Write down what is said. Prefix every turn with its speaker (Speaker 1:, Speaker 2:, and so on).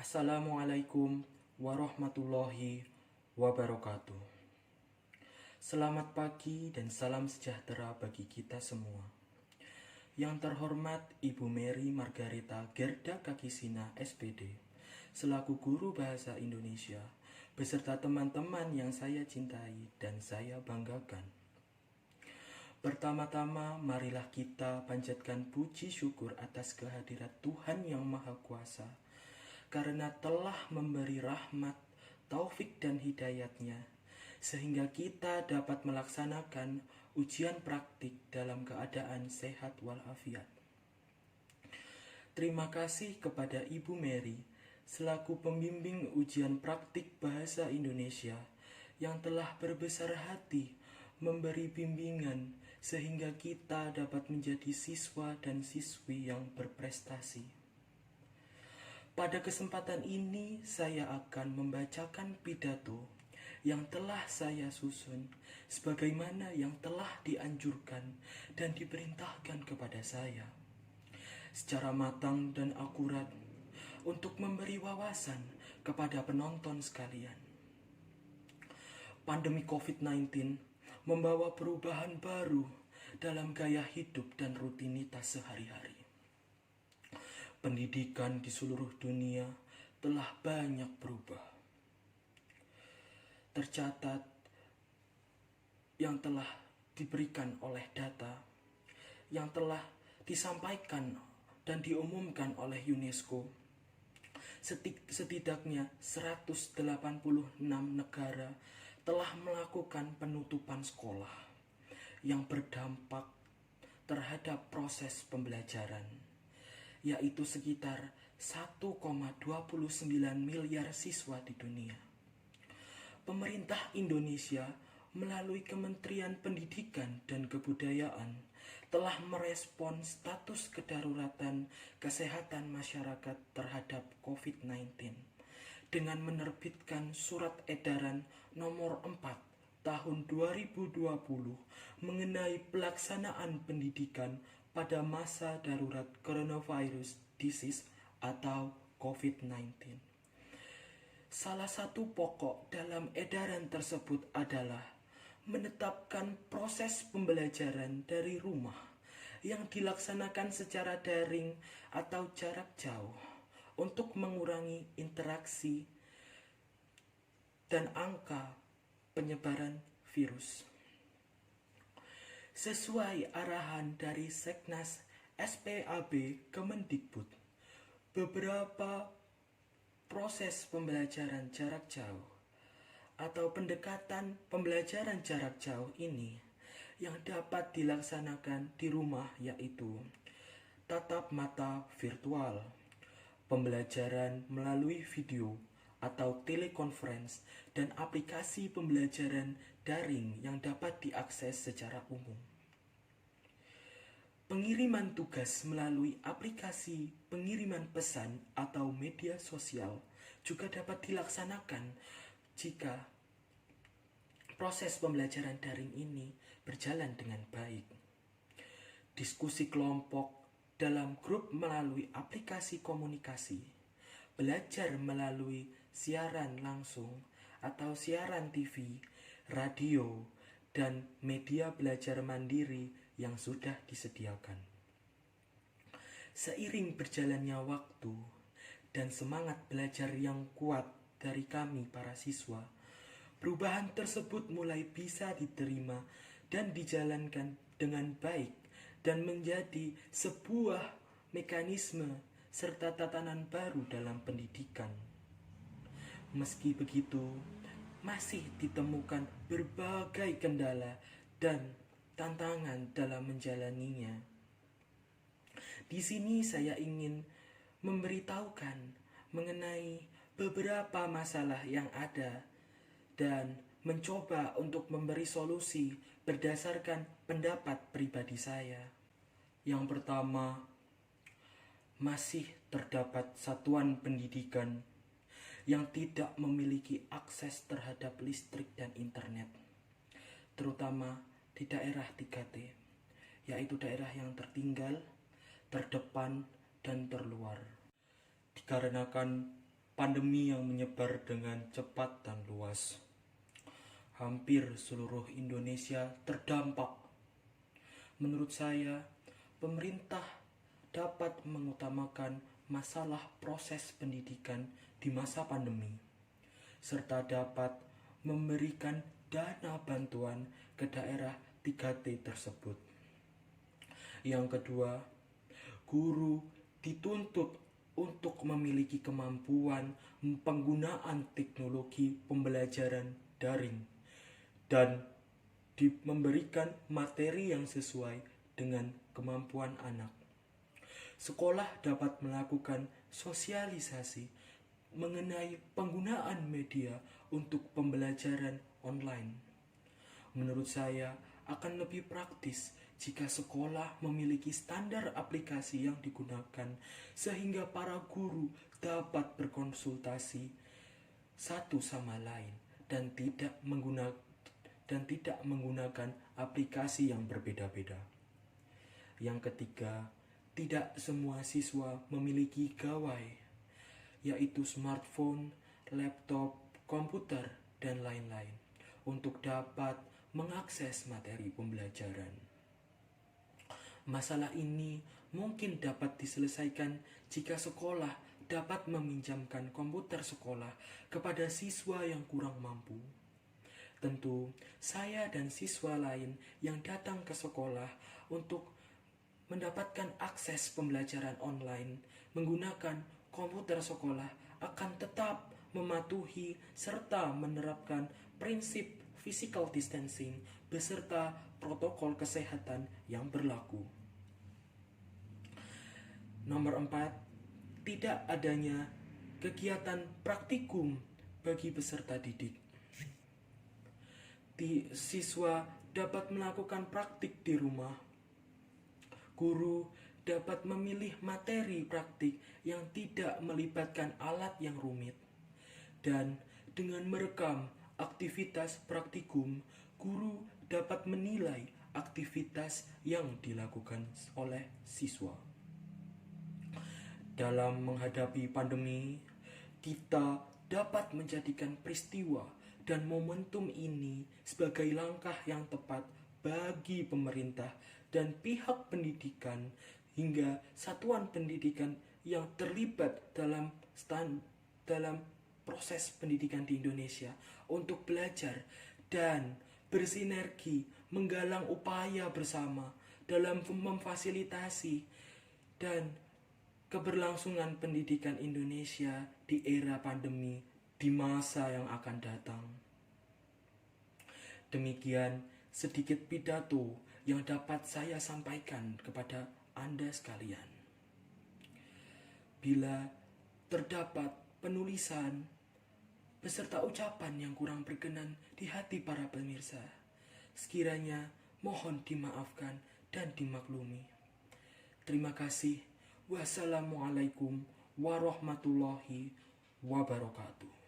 Speaker 1: Assalamualaikum warahmatullahi wabarakatuh. Selamat pagi dan salam sejahtera bagi kita semua. Yang terhormat Ibu Mary Margareta Gerda Kakisina SPD, selaku guru bahasa Indonesia, beserta teman-teman yang saya cintai dan saya banggakan. Pertama-tama, marilah kita panjatkan puji syukur atas kehadirat Tuhan Yang Maha Kuasa, karena telah memberi rahmat, taufik dan hidayatnya, sehingga kita dapat melaksanakan ujian praktik dalam keadaan sehat walafiat. Terima kasih kepada Ibu Mary, selaku pembimbing ujian praktik bahasa Indonesia, yang telah berbesar hati memberi bimbingan sehingga kita dapat menjadi siswa dan siswi yang berprestasi. Pada kesempatan ini saya akan membacakan pidato yang telah saya susun sebagaimana yang telah dianjurkan dan diperintahkan kepada saya, secara matang dan akurat untuk memberi wawasan kepada penonton sekalian. Pandemi COVID-19 membawa perubahan baru dalam gaya hidup dan rutinitas sehari-hari. Pendidikan di seluruh dunia telah banyak berubah. Tercatat yang telah diberikan oleh data, yang telah disampaikan dan diumumkan oleh UNESCO, setidaknya 186 negara telah melakukan penutupan sekolah yang berdampak terhadap proses pembelajaran, yaitu sekitar 1,29 miliar siswa di dunia. Pemerintah Indonesia melalui Kementerian Pendidikan dan Kebudayaan telah merespon status kedaruratan kesehatan masyarakat terhadap COVID-19 dengan menerbitkan surat edaran nomor 4 tahun 2020 mengenai pelaksanaan pendidikan pada masa darurat coronavirus disease atau COVID-19. Salah satu pokok dalam edaran tersebut adalah menetapkan proses pembelajaran dari rumah yang dilaksanakan secara daring atau jarak jauh untuk mengurangi interaksi dan angka penyebaran virus. Sesuai arahan dari Seknas SPAB Kemendikbud, beberapa proses pembelajaran jarak jauh atau pendekatan pembelajaran jarak jauh ini yang dapat dilaksanakan di rumah yaitu tatap mata virtual, pembelajaran melalui video atau telekonferensi, dan aplikasi pembelajaran daring yang dapat diakses secara umum. Pengiriman tugas melalui aplikasi pengiriman pesan atau media sosial juga dapat dilaksanakan jika proses pembelajaran daring ini berjalan dengan baik. Diskusi kelompok dalam grup melalui aplikasi komunikasi, belajar melalui siaran langsung atau siaran TV, radio, dan media belajar mandiri yang sudah disediakan. Seiring berjalannya waktu dan semangat belajar yang kuat dari kami para siswa, perubahan tersebut mulai bisa diterima dan dijalankan dengan baik dan menjadi sebuah mekanisme serta tatanan baru dalam pendidikan. Meski begitu, masih ditemukan berbagai kendala dan tantangan dalam menjalaninya. Di sini saya ingin memberitahukan mengenai beberapa masalah yang ada dan mencoba untuk memberi solusi berdasarkan pendapat pribadi saya. Yang pertama, masih terdapat satuan pendidikan yang tidak memiliki akses terhadap listrik dan internet, terutama di daerah 3T, yaitu daerah yang tertinggal, terdepan, dan terluar. Dikarenakan pandemi yang menyebar dengan cepat dan luas. Hampir seluruh Indonesia terdampak. Menurut saya, pemerintah dapat mengutamakan masalah proses pendidikan di masa pandemi, serta dapat memberikan dana bantuan ke daerah 3T tersebut. Yang kedua, guru dituntut untuk memiliki kemampuan penggunaan teknologi pembelajaran daring dan memberikan materi yang sesuai dengan kemampuan anak. Sekolah dapat melakukan sosialisasi mengenai penggunaan media untuk pembelajaran online. Menurut saya, akan lebih praktis jika sekolah memiliki standar aplikasi yang digunakan sehingga para guru dapat berkonsultasi satu sama lain dan tidak menggunakan aplikasi yang berbeda-beda. Yang ketiga, tidak semua siswa memiliki gawai, yaitu smartphone, laptop, komputer, dan lain-lain untuk dapat mengakses materi pembelajaran. Masalah ini mungkin dapat diselesaikan jika sekolah dapat meminjamkan komputer sekolah kepada siswa yang kurang mampu. Tentu, saya dan siswa lain yang datang ke sekolah untuk mendapatkan akses pembelajaran online menggunakan komputer sekolah akan tetap mematuhi serta menerapkan prinsip physical distancing beserta protokol kesehatan yang berlaku. Nomor 4, tidak adanya kegiatan praktikum bagi peserta didik. Siswa dapat melakukan praktik di rumah. Guru dapat memilih materi praktik yang tidak melibatkan alat yang rumit. Dan dengan merekam aktivitas praktikum, guru dapat menilai aktivitas yang dilakukan oleh siswa. Dalam menghadapi pandemi, kita dapat menjadikan peristiwa dan momentum ini sebagai langkah yang tepat bagi pemerintah dan pihak pendidikan hingga satuan pendidikan yang terlibat dalam proses pendidikan di Indonesia untuk belajar dan bersinergi menggalang upaya bersama dalam memfasilitasi dan keberlangsungan pendidikan Indonesia di era pandemi di masa yang akan datang. Demikian sedikit pidato yang dapat saya sampaikan kepada Anda sekalian. Bila terdapat penulisan beserta ucapan yang kurang berkenan di hati para pemirsa, sekiranya mohon dimaafkan dan dimaklumi. Terima kasih. Wassalamualaikum warahmatullahi wabarakatuh.